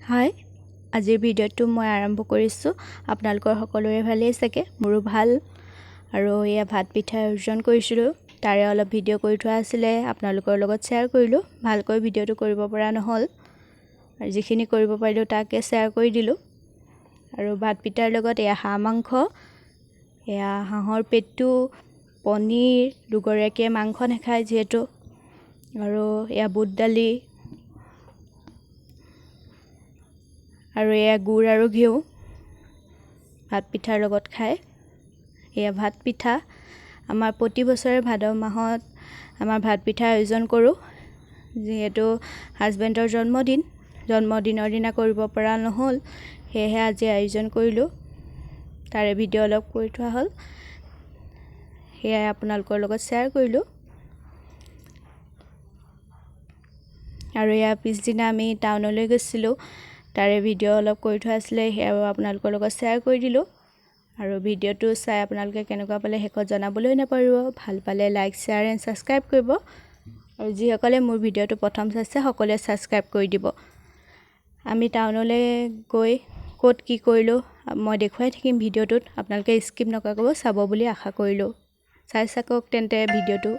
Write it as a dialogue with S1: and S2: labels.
S1: হাই, আজিৰ ভিডিঅ'টো মই আৰম্ভ কৰিছোঁ। আপোনালোকৰ সকলোৰে ভালেই চাগে, মোৰো ভাল। আৰু এয়া ভাত পিঠা আয়োজন কৰিছিলোঁ, তাৰে অলপ ভিডিঅ' কৰি থোৱা আছিলে, আপোনালোকৰ লগত শ্বেয়াৰ কৰিলোঁ। ভালকৈ ভিডিঅ'টো কৰিব পৰা নহ'ল, আৰু যিখিনি কৰিব পাৰিলোঁ তাকে শ্বেয়াৰ কৰি দিলোঁ। আৰু ভাত পিঠাৰ লগত এয়া হাঁহ মাংস, এয়া হাঁহৰ পেটু, পনীৰ, দুগৰাকীয়ে মাংস নাখায় যিহেতু, আৰু এয়া বুট দালি, আৰু এয়া গুড় আৰু ঘিউ ভাত পিঠাৰ লগত খায়। এয়া ভাত পিঠা আমাৰ প্ৰতি বছৰে ভাদ মাহত আমাৰ ভাত পিঠা আয়োজন কৰোঁ, যিহেতু হাজবেণ্ডৰ জন্মদিনৰ দিনা কৰিব পৰা নহ'ল, সেয়েহে আজি আয়োজন কৰিলোঁ। তাৰে ভিডিঅ' অলপ কৰি থোৱা হ'ল, সেয়াই আপোনালোকৰ লগত শ্বেয়াৰ কৰিলোঁ। আৰু ইয়াৰ পিছদিনা আমি টাউনলৈ গৈছিলোঁ, তাৰে ভিডিঅ' অলপ কৰি থোৱা আছিলে, সেয়াও আপোনালোকৰ লগত শ্বেয়াৰ কৰি দিলোঁ। আৰু ভিডিঅ'টো চাই আপোনালোকে কেনেকুৱা পালে শেষত জনাবলৈ নাপাহৰিব। ভাল পালে লাইক, শ্বেয়াৰ এণ্ড ছাবস্ক্ৰাইব কৰিব। আৰু যিসকলে মোৰ ভিডিঅ'টো প্ৰথম চাইছে সকলোৱে ছাবস্ক্ৰাইব কৰি দিব। আমি টাউনলৈ গৈ ক'ত কি কৰিলোঁ মই দেখুৱাই থাকিম ভিডিঅ'টোত, আপোনালোকে স্কিপ নকৰাকৈ চাব বুলি আশা কৰিলোঁ। চাই থাকক তেন্তে ভিডিঅ'টো।